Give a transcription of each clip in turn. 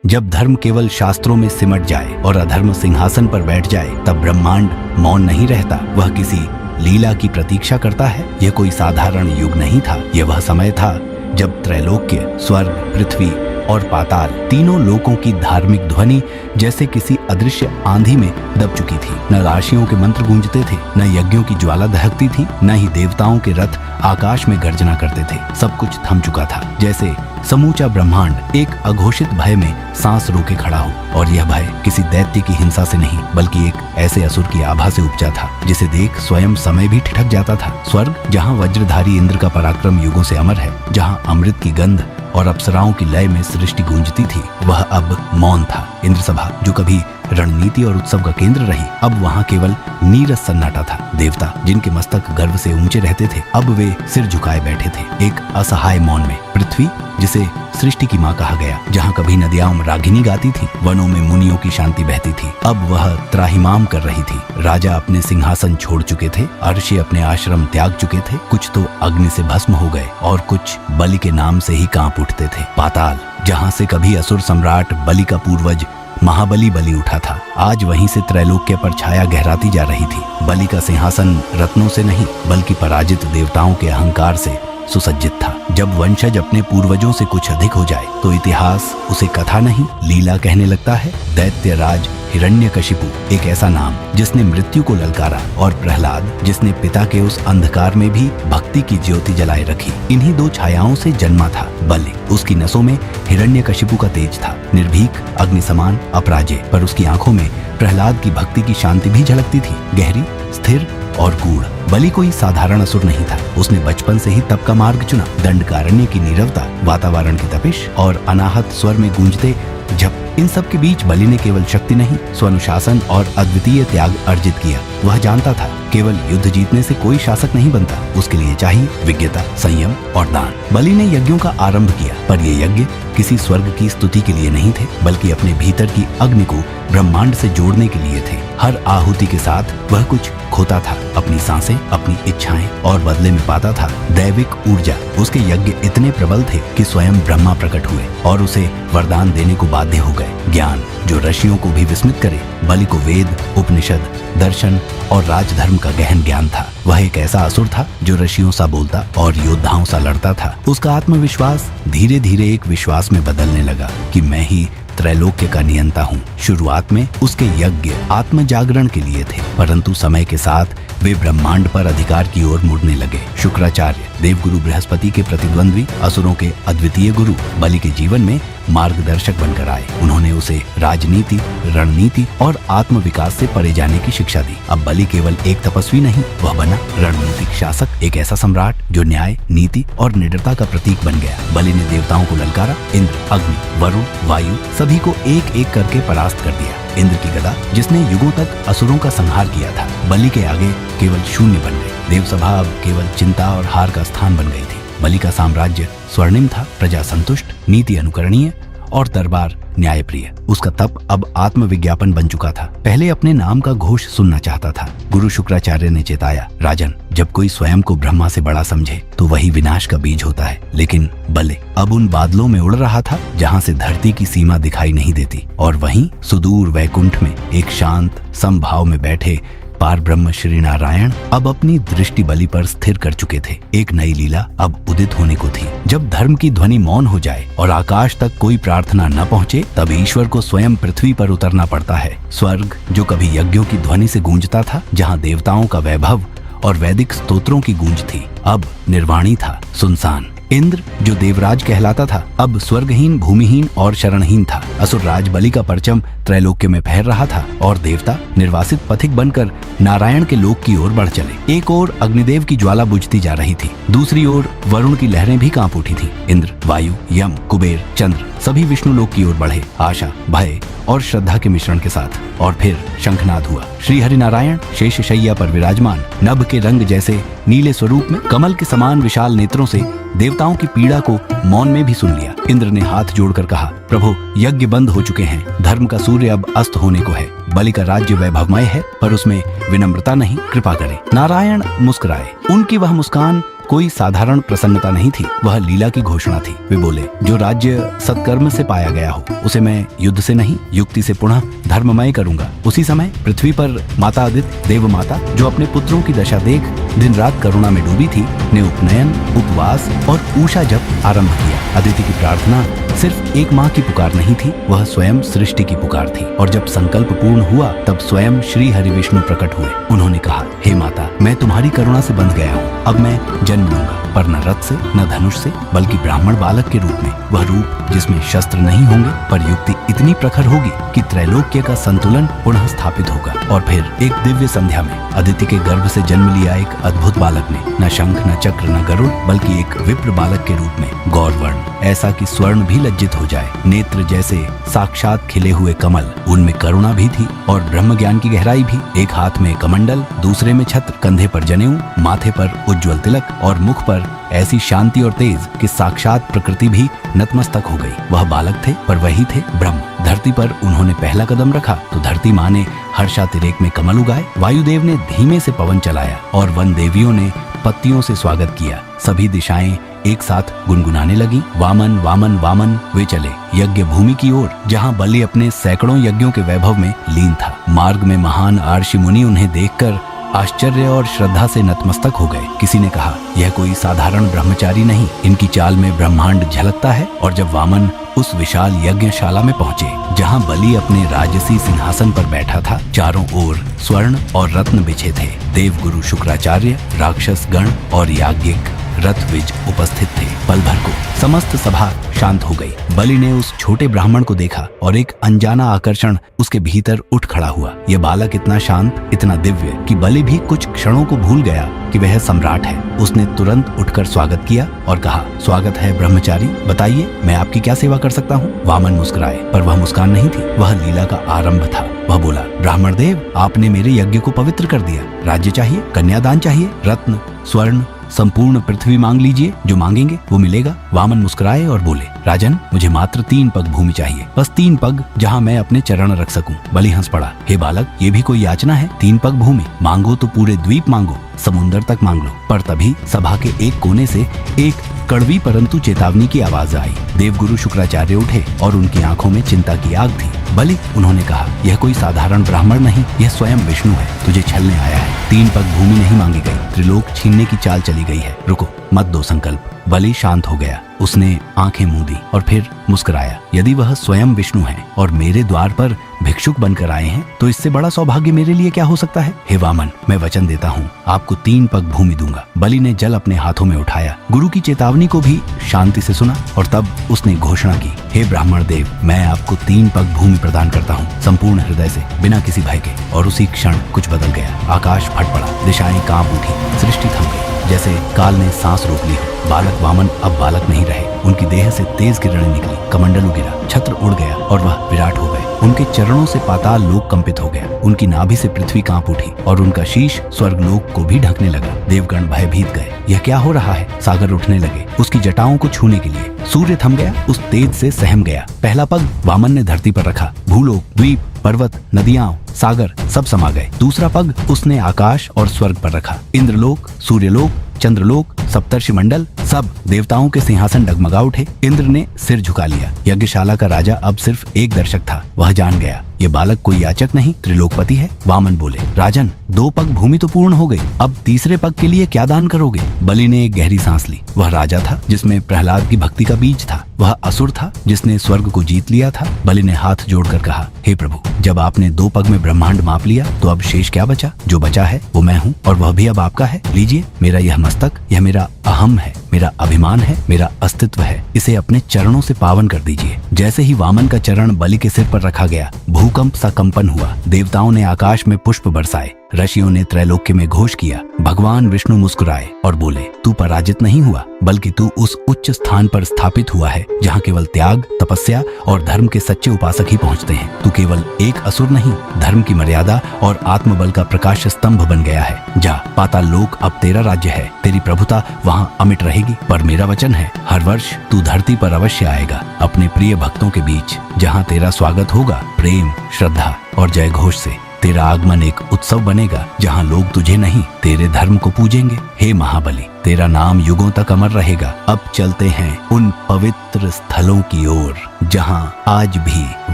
जब धर्म केवल शास्त्रों में सिमट जाए और अधर्म सिंहासन पर बैठ जाए, तब ब्रह्मांड मौन नहीं रहता, वह किसी लीला की प्रतीक्षा करता है। यह कोई साधारण युग नहीं था, यह वह समय था जब त्रैलोक्य, स्वर्ग, पृथ्वी और पाताल तीनों लोकों की धार्मिक ध्वनि जैसे किसी अदृश्य आंधी में दब चुकी थी। न राशियों के मंत्र गूंजते थे, न यज्ञों की ज्वाला दहकती थी, न ही देवताओं के रथ आकाश में गर्जना करते थे। सब कुछ थम चुका था, जैसे समूचा ब्रह्मांड एक अघोषित भय में सांस रोके खड़ा हो। और यह भय किसी दैत्य की हिंसा से नहीं, बल्कि एक ऐसे असुर की आभा से उपजा था जिसे देख स्वयं समय भी ठिठक जाता था। स्वर्ग, जहाँ वज्रधारी इंद्र का पराक्रम युगों से अमर है, जहाँ अमृत की गंध और अप्सराओं की लय में सृष्टि गूंजती थी, वह अब मौन था। इंद्र सभा, जो कभी रणनीति और उत्सव का केंद्र रही, अब वहाँ केवल नीरस सन्नाटा था। देवता, जिनके मस्तक गर्व से ऊंचे रहते थे, अब वे सिर झुकाए बैठे थे, एक असहाय मौन में। पृथ्वी, जिसे सृष्टि की माँ कहा गया, जहाँ कभी नदियां रागिनी गाती थी, वनों में मुनियों की शांति बहती थी, अब वह त्राहिमाम कर रही थी। राजा अपने सिंहासन छोड़ चुके थे, अर्षि अपने आश्रम त्याग चुके थे, कुछ तो अग्नि से भस्म हो गए और कुछ बलि के नाम से ही कांप उठते थे। पाताल, जहाँ से कभी असुर सम्राट बलि का पूर्वज महाबली बलि उठा था, आज वहीं से त्रैलोक्य पर छाया गहराती जा रही थी। बलि का सिंहासन रत्नों से नहीं, बल्कि पराजित देवताओं के अहंकार से सुसज्जित था। जब वंशज अपने पूर्वजों से कुछ अधिक हो जाए, तो इतिहास उसे कथा नहीं, लीला कहने लगता है। दैत्य राज हिरण्यकशिपु, एक ऐसा नाम जिसने मृत्यु को ललकारा, और प्रहलाद, जिसने पिता के उस अंधकार में भी भक्ति की ज्योति जलाए रखी। इन्हीं दो छायाओं से जन्मा था बलि। उसकी नसों में हिरण्यकशिपु का तेज था, निर्भीक, अग्नि समान, अपराजेय। पर उसकी आंखों में प्रहलाद की भक्ति की शांति भी झलकती थी, गहरी, स्थिर और गूढ़। बलि कोई साधारण असुर नहीं था। उसने बचपन से ही तप का मार्ग चुना। दंडकारण्य की नीरवता, वातावरण की तपिश और अनाहत स्वर में गूंजते जप, इन सब के बीच बलि ने केवल शक्ति नहीं, स्वानुशासन और अद्वितीय त्याग अर्जित किया। वह जानता था, केवल युद्ध जीतने से कोई शासक नहीं बनता, उसके लिए चाहिए विज्ञता, संयम और दान। बलि ने यज्ञों का आरंभ किया, पर ये यज्ञ किसी स्वर्ग की स्तुति के लिए नहीं थे, बल्कि अपने भीतर की अग्नि को ब्रह्मांड से जोड़ने के लिए थे। हर आहुति के साथ वह कुछ खोता था, अपनी सांसें, अपनी इच्छाएं, और बदले में पाता था दैविक ऊर्जा। उसके यज्ञ इतने प्रबल थे कि स्वयं ब्रह्मा प्रकट हुए और उसे वरदान देने को बाध्य हो गए। ज्ञान, जो ऋषियों को भी विस्मित करे। बलि को वेद, उपनिषद, दर्शन और राजधर्म का गहन ज्ञान था। वह एक ऐसा असुर था जो ऋषियों सा बोलता और योद्धाओं सा लड़ता था। उसका आत्मविश्वास धीरे धीरे एक विश्वास में बदलने लगा कि मैं ही त्रैलोक्य का नियंता हूँ। शुरुआत में उसके यज्ञ आत्म जागरण के लिए थे, परंतु समय के साथ वे ब्रह्मांड पर अधिकार की ओर मुड़ने लगे। शुक्राचार्य, देवगुरु बृहस्पति के प्रतिद्वंद्वी, असुरों के अद्वितीय गुरु, बलि के जीवन में मार्गदर्शक बनकर आए। उन्होंने उसे राजनीति, रणनीति और आत्म विकास से परे जाने की शिक्षा दी। अब बलि केवल एक तपस्वी नहीं, वह बना रणनीतिक शासक, एक ऐसा सम्राट जो न्याय, नीति और निडरता का प्रतीक बन गया। बलि ने देवताओं को ललकारा, इंद्र, अग्नि, वरुण, वायु सभी को एक एक करके परास्त कर दिया। इंद्र की गदा, जिसने युगों तक असुरों का संहार किया था, बलि के आगे केवल शून्य बन गई। देवसभा अब केवल चिंता और हार का स्थान बन गई थी। बलि का साम्राज्य स्वर्णिम था, प्रजा संतुष्ट, नीति अनुकरणीय और दरबार न्यायप्रिय। उसका तप अब आत्मविज्ञापन बन चुका था। पहले अपने नाम का घोष सुनना चाहता था। गुरु शुक्राचार्य ने चेताया, राजन, जब कोई स्वयं को ब्रह्मा से बड़ा समझे तो वही विनाश का बीज होता है। लेकिन बलि अब उन बादलों में उड़ रहा था जहाँ से धरती की सीमा दिखाई नहीं देती, और वहीं सुदूर वैकुंठ में एक शांत समभाव में बैठे पार ब्रह्म श्री नारायण अब अपनी दृष्टि बलि पर स्थिर कर चुके थे। एक नई लीला अब उदित होने को थी। जब धर्म की ध्वनि मौन हो जाए और आकाश तक कोई प्रार्थना न पहुँचे, तब ईश्वर को स्वयं पृथ्वी पर उतरना पड़ता है। स्वर्ग, जो कभी यज्ञों की ध्वनि से गूंजता था, जहाँ देवताओं का वैभव और वैदिक स्तोत्रों की गूंज थी, अब निर्वाणी था, सुनसान। इंद्र, जो देवराज कहलाता था, अब स्वर्गहीन, भूमिहीन और शरणहीन था। असुर राज बलि का परचम त्रैलोक्य में फहर रहा था, और देवता निर्वासित पथिक बनकर नारायण के लोक की ओर बढ़ चले। एक ओर अग्निदेव की ज्वाला बुझती जा रही थी, दूसरी ओर वरुण की लहरें भी कांप उठी थी। इंद्र, वायु, यम, कुबेर, चंद्र सभी विष्णु लोक की ओर बढ़े, आशा, भय और श्रद्धा के मिश्रण के साथ। और फिर शंखनाद हुआ। श्री हरि नारायण शेष शैया पर विराजमान, नभ के रंग जैसे नीले स्वरूप में, कमल के समान विशाल नेत्रों से देवताओं की पीड़ा को मौन में भी सुन लिया। इंद्र ने हाथ जोड़कर कहा, प्रभु, यज्ञ बंद हो चुके हैं, धर्म का सूर्य अब अस्त होने को है। बलि का राज्य वैभवमय है, पर उसमें विनम्रता नहीं, कृपा करें। नारायण मुस्कुराए। उनकी वह मुस्कान कोई साधारण प्रसन्नता नहीं थी, वह लीला की घोषणा थी। वे बोले, जो राज्य सत्कर्म से पाया गया हो उसे मैं युद्ध से नहीं, युक्ति से पुनः धर्ममय करूंगा। उसी समय पृथ्वी पर माता आदित्य, देव माता, जो अपने पुत्रों की दशा देख दिन रात करुणा में डूबी थी, ने उपनयन, उपवास और ऊषा जप आरंभ किया। अदिति की प्रार्थना सिर्फ एक माँ की पुकार नहीं थी, वह स्वयं सृष्टि की पुकार थी। और जब संकल्प पूर्ण हुआ तब स्वयं श्री हरि विष्णु प्रकट हुए। उन्होंने कहा, हे माता, मैं तुम्हारी करुणा से बंध गया हूँ, अब मैं जन्म लूंगा, पर न रथ से न धनुष से, बल्कि ब्राह्मण बालक के रूप में। वह रूप जिसमें शस्त्र नहीं होंगे, पर युक्ति इतनी प्रखर होगी कि त्रैलोक्य का संतुलन पुनः स्थापित होगा। और फिर एक दिव्य संध्या में अदिति के गर्भ से जन्म लिया एक अद्भुत बालक ने न शंख न चक्र न गरुड़, बल्कि एक विप्र बालक के रूप में गौरवर्ण, ऐसा कि स्वर्ण भी लज्जित हो जाए। नेत्र जैसे साक्षात खिले हुए कमल, उनमें करुणा भी थी और ब्रह्म ज्ञान की गहराई भी। एक हाथ में कमंडल, दूसरे में छत्र, कंधे पर जनेऊ, माथे पर उज्ज्वल तिलक और मुख पर ऐसी शांति और तेज कि साक्षात प्रकृति भी नतमस्तक हो गई। वह बालक थे, पर वही थे ब्रह्म। धरती पर उन्होंने पहला कदम रखा तो धरती माँ ने हर्षातिरेक में कमल उगाए, वायुदेव ने धीमे से पवन चलाया और वन देवियों ने पत्तियों से स्वागत किया। सभी दिशाएं एक साथ गुनगुनाने लगी, वामन वामन वामन। वे चले यज्ञ भूमि की ओर, जहाँ बलि अपने सैकड़ों यज्ञों के वैभव में लीन था। मार्ग में महान आर्षि मुनि उन्हें देखकर आश्चर्य और श्रद्धा से नतमस्तक हो गए। किसी ने कहा, यह कोई साधारण ब्रह्मचारी नहीं, इनकी चाल में ब्रह्मांड झलकता है। और जब वामन उस विशाल यज्ञशाला में पहुंचे जहां बलि अपने राजसी सिंहासन पर बैठा था, चारों ओर स्वर्ण और रत्न बिछे थे। देवगुरु शुक्राचार्य, राक्षस गण और याज्ञिक रथविज उपस्थित थे। पल भर को समस्त सभा शांत हो गई। बलि ने उस छोटे ब्राह्मण को देखा और एक अनजाना आकर्षण उसके भीतर उठ खड़ा हुआ। यह बालक इतना शांत, इतना दिव्य कि बलि भी कुछ क्षणों को भूल गया कि वह सम्राट है। उसने तुरंत उठकर स्वागत किया और कहा, स्वागत है ब्रह्मचारी, बताइए मैं आपकी क्या सेवा कर सकता हूँ। वामन मुस्कुराए, पर वह मुस्कान नहीं थी, वह लीला का आरंभ था। वह बोला, ब्राह्मण देव, आपने मेरे यज्ञ को पवित्र कर दिया। राज्य चाहिए, कन्यादान चाहिए, रत्न, स्वर्ण, संपूर्ण पृथ्वी मांग लीजिए, जो मांगेंगे वो मिलेगा। वामन मुस्कुराए और बोले, राजन, मुझे मात्र 3 पग भूमि चाहिए, बस 3 पग जहाँ मैं अपने चरण रख सकूं। बलि हंस पड़ा, हे बालक, ये भी कोई याचना है? 3 पग भूमि मांगो तो पूरे द्वीप मांगो, समुन्दर तक मांग लो। पर तभी सभा के एक कोने से एक कड़वी परंतु चेतावनी की आवाज आई। देवगुरु शुक्राचार्य उठे और उनकी आंखों में चिंता की आग थी। बलि, उन्होंने कहा, यह कोई साधारण ब्राह्मण नहीं, यह स्वयं विष्णु है, तुझे छलने आया है। 3 पग भूमि नहीं मांगी गई, त्रिलोक छीनने की चाल चली गई है। रुको, मत दो संकल्प। बलि शांत हो गया, उसने आंखें मूंदी और फिर मुस्कुराया। यदि वह स्वयं विष्णु है और मेरे द्वार पर भिक्षुक बनकर आए हैं, तो इससे बड़ा सौभाग्य मेरे लिए क्या हो सकता है। हे वामन, मैं वचन देता हूँ, आपको 3 पग भूमि दूंगा। बलि ने जल अपने हाथों में उठाया, गुरु की चेतावनी को भी शांति से सुना और तब उसने घोषणा की, हे ब्राह्मण देव, मैं आपको 3 पग भूमि प्रदान करता हूँ, संपूर्ण हृदय से, बिना किसी भय के। और उसी क्षण कुछ बदल गया। आकाश फट पड़ा, दिशाएं कांप उठी, सृष्टि थम गई, जैसे काल ने सांस रोक ली हो। बालक वामन अब बालक नहीं रहे, उनकी देह से तेज किरणें निकली, कमंडल गिरा, छत्र उड़ गया और वह विराट हो गए। उनके चरणों से पाताल लोक कंपित हो गया, उनकी नाभि से पृथ्वी कांप उठी और उनका शीश स्वर्गलोक को भी ढकने लगा। देवगण भयभीत गए, यह क्या हो रहा है। सागर उठने लगे उसकी जटाओं को छूने के लिए। सूर्य थम गया, उस तेज से सहम गया। पहला पग वामन ने धरती पर रखा, भूलोक, द्वीप, पर्वत, नदियां, सागर सब समा गए। दूसरा पग उसने आकाश और स्वर्ग पर रखा। इंद्रलोक, सूर्यलोक, चंद्रलोक, सप्तर्षि मंडल, सब देवताओं के सिंहासन डगमगा उठे। इंद्र ने सिर झुका लिया। यज्ञशाला का राजा अब सिर्फ एक दर्शक था। वह जान गया, ये बालक कोई याचक नहीं, त्रिलोकपति है। वामन बोले, राजन, 2 पग भूमि तो पूर्ण हो गई, अब तीसरे पग के लिए क्या दान करोगे। बलि ने एक गहरी सांस ली। वह राजा था जिसमें प्रहलाद की भक्ति का बीज था, वह असुर था जिसने स्वर्ग को जीत लिया था। बलि ने हाथ जोड़कर कहा, हे प्रभु, जब आपने 2 पग में ब्रह्मांड माप लिया तो अब शेष क्या बचा। जो बचा है वो मैं हूँ और वह भी अब आपका है। लीजिए, मेरा यह मस्तक, यह मेरा अहम है, मेरा अभिमान है, मेरा अस्तित्व है, इसे अपने चरणों से पावन कर दीजिए। जैसे ही वामन का चरण बलि के सिर पर रखा गया, भूकंप सा कंपन हुआ। देवताओं ने आकाश में पुष्प बरसाए, ऋषियों ने त्रैलोक्य में घोष किया। भगवान विष्णु मुस्कुराए और बोले, तू पराजित नहीं हुआ, बल्कि तू उस उच्च स्थान पर स्थापित हुआ है जहाँ केवल त्याग, तपस्या और धर्म के सच्चे उपासक ही पहुँचते हैं। तू केवल एक असुर नहीं, धर्म की मर्यादा और आत्मबल का प्रकाश स्तंभ बन गया है। जा, पाताल लोक अब तेरा राज्य है, तेरी प्रभुता वहाँ अमिट रहेगी। पर मेरा वचन है, हर वर्ष तू धरती पर अवश्य आएगा, अपने प्रिय भक्तों के बीच, जहाँ तेरा स्वागत होगा प्रेम, श्रद्धा, और जय घोष से। तेरा आगमन एक उत्सव बनेगा जहाँ लोग तुझे नहीं तेरे धर्म को पूजेंगे। हे महाबली, तेरा नाम युगों तक अमर रहेगा। अब चलते हैं उन पवित्र स्थलों की ओर जहाँ आज भी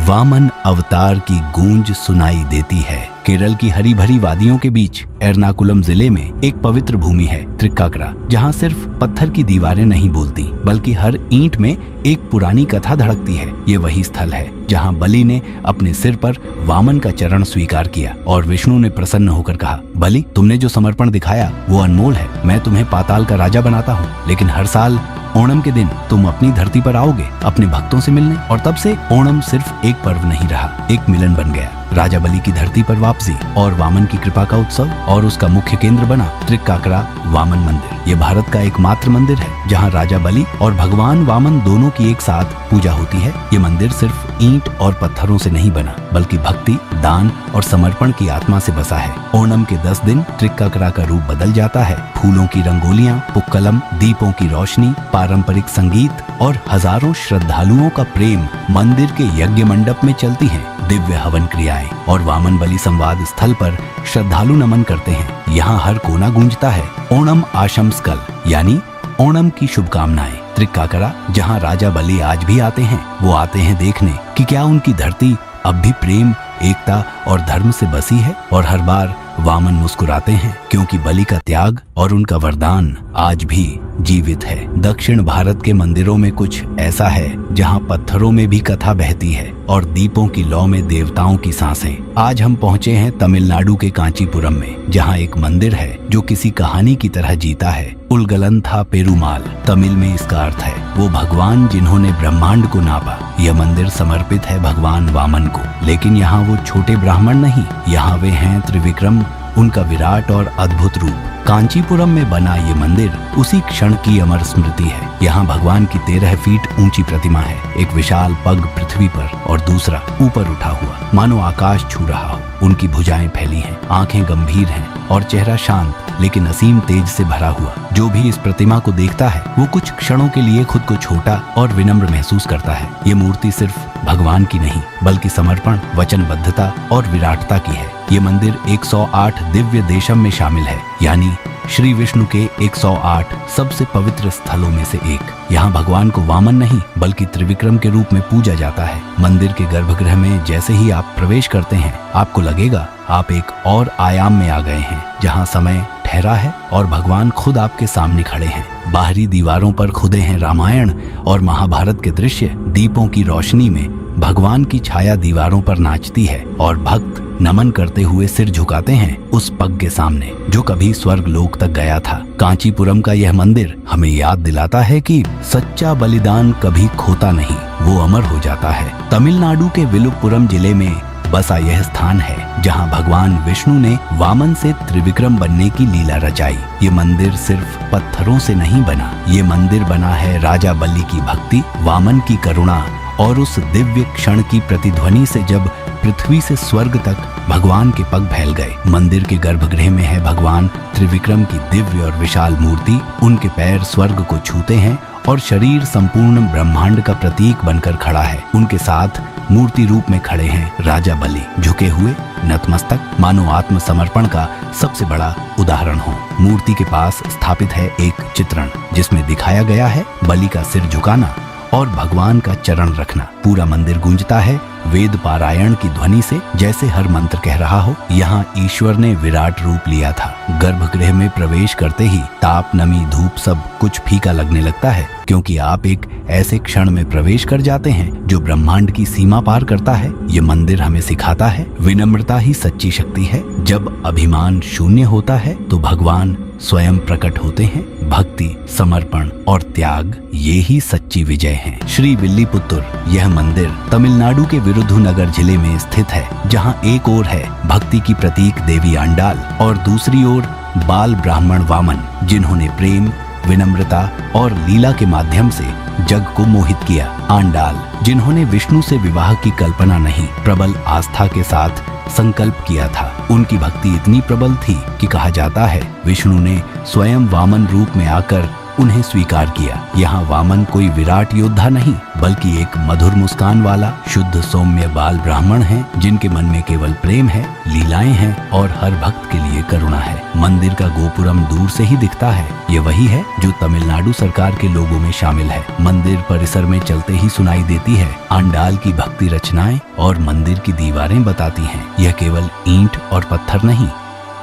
वामन अवतार की गूंज सुनाई देती है। केरल की हरी भरी वादियों के बीच एर्नाकुलम जिले में एक पवित्र भूमि है त्रिक्काकरा, जहाँ सिर्फ पत्थर की दीवारें नहीं बोलती बल्कि हर ईंट में एक पुरानी कथा धड़कती है। ये वही स्थल है जहाँ बलि ने अपने सिर पर वामन का चरण स्वीकार किया और विष्णु ने प्रसन्न होकर कहा, बलि, तुमने जो समर्पण दिखाया वो अनमोल है। मैं तुम्हें पाताल का राजा बनाता हूँ, लेकिन हर साल ओणम के दिन तुम अपनी धरती पर आओगे अपने भक्तों से मिलने। और तब से ओणम सिर्फ एक पर्व नहीं रहा, एक मिलन बन गया। राजा बलि की धरती पर वापसी और वामन की कृपा का उत्सव, और उसका मुख्य केंद्र बना त्रिक्काकरा वामन मंदिर। ये भारत का एकमात्र मंदिर है जहाँ राजा बलि और भगवान वामन दोनों की एक साथ पूजा होती है। ये मंदिर सिर्फ ईंट और पत्थरों से नहीं बना बल्कि भक्ति, दान और समर्पण की आत्मा से बसा है। ओणम के 10 दिन त्रिक्काकरा का रूप बदल जाता है। फूलों की रंगोलियां, पुक्कलम, दीपों की रोशनी, पारंपरिक संगीत और हजारों श्रद्धालुओं का प्रेम मंदिर के यज्ञ मंडप में चलती है। दिव्य हवन क्रियाएं और वामन बलि संवाद स्थल पर श्रद्धालु नमन करते हैं। यहाँ हर कोना गूंजता है ओणम आशंस्कल, यानी ओणम की शुभकामनाएं। त्रिक्काकरा, जहाँ राजा बलि आज भी आते हैं, वो आते हैं देखने कि क्या उनकी धरती अब भी प्रेम, एकता और धर्म से बसी है। और हर बार वामन मुस्कुराते हैं क्योंकि बलि का त्याग और उनका वरदान आज भी जीवित है। दक्षिण भारत के मंदिरों में कुछ ऐसा है जहाँ पत्थरों में भी कथा बहती है और दीपों की लौ में देवताओं की सांसें। आज हम पहुँचे हैं तमिलनाडु के कांचीपुरम में, जहाँ एक मंदिर है जो किसी कहानी की तरह जीता है। उलगलंथा पेरुमाल तमिल में इसका अर्थ है वो भगवान जिन्होंने ब्रह्मांड को नापा। यह मंदिर समर्पित है भगवान वामन को, लेकिन यहाँ वो छोटे ब्राह्मण नहीं, यहाँ वे हैं त्रिविक्रम, उनका विराट और अद्भुत रूप। कांचीपुरम में बना ये मंदिर उसी क्षण की अमर स्मृति है। यहाँ भगवान की 13 फीट ऊंची प्रतिमा है, एक विशाल पग पृथ्वी पर और दूसरा ऊपर उठा हुआ, मानो आकाश छू रहा हो। उनकी भुजाएं फैली हैं, आंखें गंभीर हैं और चेहरा शांत लेकिन असीम तेज से भरा हुआ। जो भी इस प्रतिमा को देखता है वो कुछ क्षणों के लिए खुद को छोटा और विनम्र महसूस करता है। ये मूर्ति सिर्फ भगवान की नहीं बल्कि समर्पण, वचनबद्धता और विराटता की है। ये मंदिर 108 दिव्य देशम में शामिल है, यानी श्री विष्णु के 108 सबसे पवित्र स्थलों में से एक। यहाँ भगवान को वामन नहीं बल्कि त्रिविक्रम के रूप में पूजा जाता है। मंदिर के गर्भगृह में जैसे ही आप प्रवेश करते हैं, आपको लगेगा आप एक और आयाम में आ गए हैं, जहाँ समय ठहरा है और भगवान खुद आपके सामने खड़े हैं। बाहरी दीवारों पर खुदे हैं रामायण और महाभारत के दृश्य। दीपों की रोशनी में भगवान की छाया दीवारों पर नाचती है और भक्त नमन करते हुए सिर झुकाते हैं उस पग के सामने जो कभी स्वर्ग लोक तक गया था। कांचीपुरम का यह मंदिर हमें याद दिलाता है कि सच्चा बलिदान कभी खोता नहीं, वो अमर हो जाता है। तमिलनाडु के विलुपुरम जिले में बसा यह स्थान है जहां भगवान विष्णु ने वामन से त्रिविक्रम बनने की लीला रचाई। ये मंदिर सिर्फ पत्थरों से नहीं बना, ये मंदिर बना है राजा बलि की भक्ति, वामन की करुणा और उस दिव्य क्षण की प्रतिध्वनि से जब पृथ्वी से स्वर्ग तक भगवान के पग फैल गए। मंदिर के गर्भगृह में है भगवान त्रिविक्रम की दिव्य और विशाल मूर्ति। उनके पैर स्वर्ग को छूते हैं और शरीर संपूर्ण ब्रह्मांड का प्रतीक बनकर खड़ा है। उनके साथ मूर्ति रूप में खड़े हैं राजा बलि, झुके हुए, नतमस्तक, मानो आत्मसमर्पण का सबसे बड़ा उदाहरण हो। मूर्ति के पास स्थापित है एक चित्रण जिसमें दिखाया गया है बलि का सिर झुकाना और भगवान का चरण रखना। पूरा मंदिर गूंजता है वेद पारायण की ध्वनि से, जैसे हर मंत्र कह रहा हो यहाँ ईश्वर ने विराट रूप लिया था। गर्भगृह में प्रवेश करते ही ताप, नमी, धूप सब कुछ फीका लगने लगता है, क्योंकि आप एक ऐसे क्षण में प्रवेश कर जाते हैं जो ब्रह्मांड की सीमा पार करता है। ये मंदिर हमें सिखाता है विनम्रता ही सच्ची शक्ति है। जब अभिमान शून्य होता है तो भगवान स्वयं प्रकट होते हैं। भक्ति, समर्पण और त्याग, ये ही सच्ची विजय है। श्री विल्लीपुत्तुर यह मंदिर तमिलनाडु के विरुधुनगर जिले में स्थित है, जहां एक ओर है भक्ति की प्रतीक देवी आंडाल और दूसरी ओर बाल ब्राह्मण वामन, जिन्होंने प्रेम, विनम्रता और लीला के माध्यम से जग को मोहित किया। आंडाल, जिन्होंने विष्णु से विवाह की कल्पना नहीं, प्रबल आस्था के साथ संकल्प किया था। उनकी भक्ति इतनी प्रबल थी कि कहा जाता है विष्णु ने स्वयं वामन रूप में आकर उन्हें स्वीकार किया। यहाँ वामन कोई विराट योद्धा नहीं, बल्कि एक मधुर मुस्कान वाला शुद्ध सौम्य बाल ब्राह्मण है, जिनके मन में केवल प्रेम है, लीलाएं हैं और हर भक्त के लिए करुणा है। मंदिर का गोपुरम दूर से ही दिखता है। ये वही है जो तमिलनाडु सरकार के लोगों में शामिल है। मंदिर परिसर में चलते ही सुनाई देती है आंडाल की भक्ति रचनाएं और मंदिर की दीवारें बताती हैं यह केवल ईंट और पत्थर नहीं,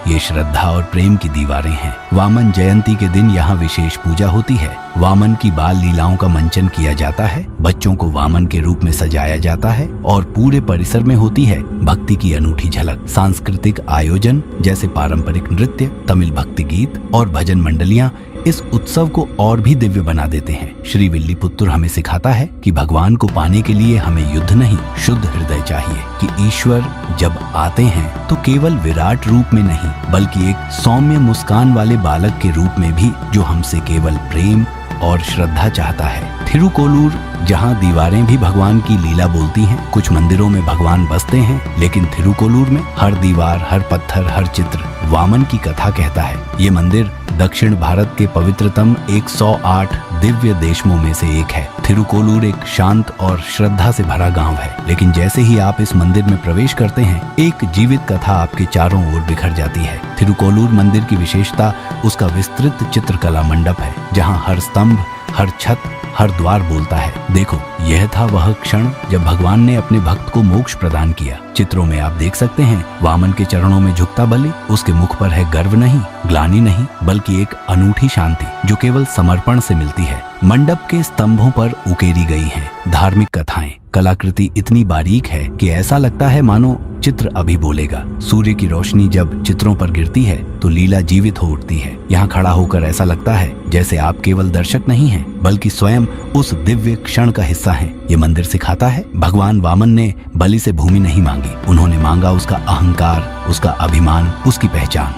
ये श्रद्धा और प्रेम की दीवारें हैं। वामन जयंती के दिन यहाँ विशेष पूजा होती है। वामन की बाल लीलाओं का मंचन किया जाता है, बच्चों को वामन के रूप में सजाया जाता है और पूरे परिसर में होती है भक्ति की अनूठी झलक। सांस्कृतिक आयोजन जैसे पारंपरिक नृत्य, तमिल भक्ति गीत और भजन मंडलियाँ इस उत्सव को और भी दिव्य बना देते हैं। श्री विल्लीपुत्तुर हमें सिखाता है कि भगवान को पाने के लिए हमें युद्ध नहीं, शुद्ध हृदय चाहिए, कि ईश्वर जब आते हैं तो केवल विराट रूप में नहीं, बल्कि एक सौम्य मुस्कान वाले बालक के रूप में भी, जो हमसे केवल प्रेम और श्रद्धा चाहता है। थिरुकोलूर, जहाँ दीवारें भी भगवान की लीला बोलती हैं। कुछ मंदिरों में भगवान बसते हैं, लेकिन थिरुकोलूर में हर दीवार, हर पत्थर, हर चित्र वामन की कथा कहता है। ये मंदिर दक्षिण भारत के पवित्रतम 108 दिव्य देशमों में से एक है। थिरुकोलूर एक शांत और श्रद्धा से भरा गांव है, लेकिन जैसे ही आप इस मंदिर में प्रवेश करते हैं, एक जीवित कथा आपके चारों ओर बिखर जाती है। थिरुकोलूर मंदिर की विशेषता उसका विस्तृत चित्रकला मंडप है, जहां हर स्तंभ, हर छत, हर द्वार बोलता है, देखो यह था वह क्षण जब भगवान ने अपने भक्त को मोक्ष प्रदान किया। चित्रों में आप देख सकते हैं वामन के चरणों में झुकता बलि, उसके मुख पर है गर्व नहीं, ग्लानि नहीं, बल्कि एक अनूठी शांति जो केवल समर्पण से मिलती है। मंडप के स्तंभों पर उकेरी गई हैं धार्मिक कथाएं। कलाकृति इतनी बारीक है कि ऐसा लगता है मानो चित्र अभी बोलेगा। सूर्य की रोशनी जब चित्रों पर गिरती है तो लीला जीवित हो उठती है। यहाँ खड़ा होकर ऐसा लगता है जैसे आप केवल दर्शक नहीं हैं, बल्कि स्वयं उस दिव्य क्षण का हिस्सा हैं। ये मंदिर सिखाता है भगवान वामन ने बलि से भूमि नहीं मांगी, उन्होंने मांगा उसका अहंकार, उसका अभिमान, उसकी पहचान,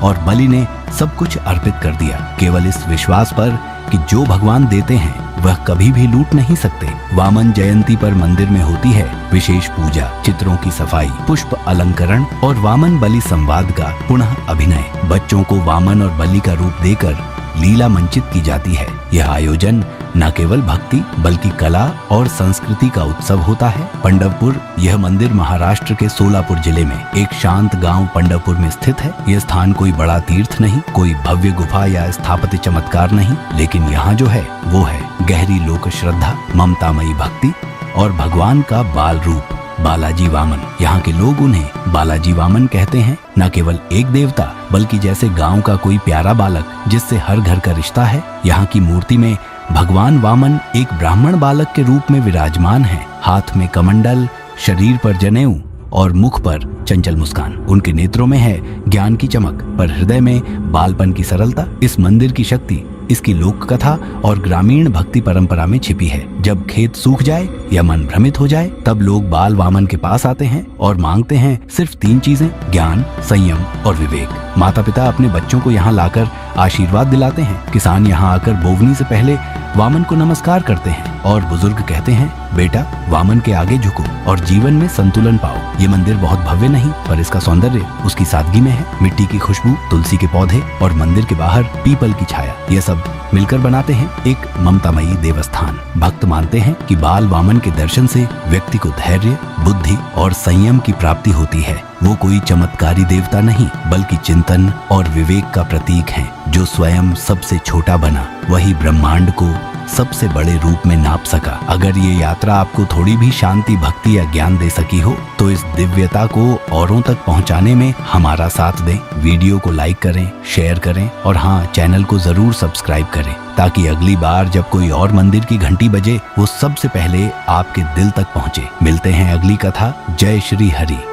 और बलि ने सब कुछ अर्पित कर दिया, केवल इस विश्वास पर कि जो भगवान देते हैं वह कभी भी लूट नहीं सकते। वामन जयंती पर मंदिर में होती है विशेष पूजा, चित्रों की सफाई, पुष्प अलंकरण और वामन बलि संवाद का पुनः अभिनय। बच्चों को वामन और बलि का रूप देकर लीला मंचित की जाती है। यह आयोजन न केवल भक्ति बल्कि कला और संस्कृति का उत्सव होता है। पंडवपुर, यह मंदिर महाराष्ट्र के सोलापुर जिले में एक शांत गांव पंडवपुर में स्थित है। यह स्थान कोई बड़ा तीर्थ नहीं, कोई भव्य गुफा या स्थापत्य चमत्कार नहीं, लेकिन यहाँ जो है वो है गहरी लोक श्रद्धा, ममतामयी भक्ति और भगवान का बाल रूप बालाजी वामन। यहाँ के लोग उन्हें बालाजी वामन कहते हैं, न केवल एक देवता बल्कि जैसे गांव का कोई प्यारा बालक जिससे हर घर का रिश्ता है। यहाँ की मूर्ति में भगवान वामन एक ब्राह्मण बालक के रूप में विराजमान है। हाथ में कमंडल, शरीर पर जनेऊ और मुख पर चंचल मुस्कान। उनके नेत्रों में है ज्ञान की चमक, पर हृदय में बालपन की सरलता। इस मंदिर की शक्ति इसकी लोक कथा और ग्रामीण भक्ति परंपरा में छिपी है। जब खेत सूख जाए या मन भ्रमित हो जाए, तब लोग बाल वामन के पास आते हैं और मांगते हैं सिर्फ 3 चीजें, ज्ञान, संयम और विवेक। माता पिता अपने बच्चों को यहाँ लाकर आशीर्वाद दिलाते हैं। किसान यहाँ आकर बोवनी से पहले वामन को नमस्कार करते हैं और बुजुर्ग कहते हैं, बेटा वामन के आगे झुको और जीवन में संतुलन पाओ। ये मंदिर बहुत भव्य नहीं, पर इसका सौंदर्य उसकी सादगी में है। मिट्टी की खुशबू, तुलसी के पौधे और मंदिर के बाहर पीपल की छाया, ये सब मिलकर बनाते हैं एक ममतामयी देवस्थान। भक्त मानते हैं कि बाल वामन के दर्शन से व्यक्ति को धैर्य, बुद्धि और संयम की प्राप्ति होती है। वो कोई चमत्कारी देवता नहीं, बल्कि चिंतन और विवेक का प्रतीक है। जो स्वयं सबसे छोटा बना, वही ब्रह्मांड को सबसे बड़े रूप में नाप सका। अगर ये यात्रा आपको थोड़ी भी शांति, भक्ति या ज्ञान दे सकी हो, तो इस दिव्यता को औरों तक पहुंचाने में हमारा साथ दें। वीडियो को लाइक करें, शेयर करें और हाँ, चैनल को जरूर सब्सक्राइब करें, ताकि अगली बार जब कोई और मंदिर की घंटी बजे, वो सबसे पहले आपके दिल तक पहुंचे। मिलते हैं अगली कथा। जय श्री हरि।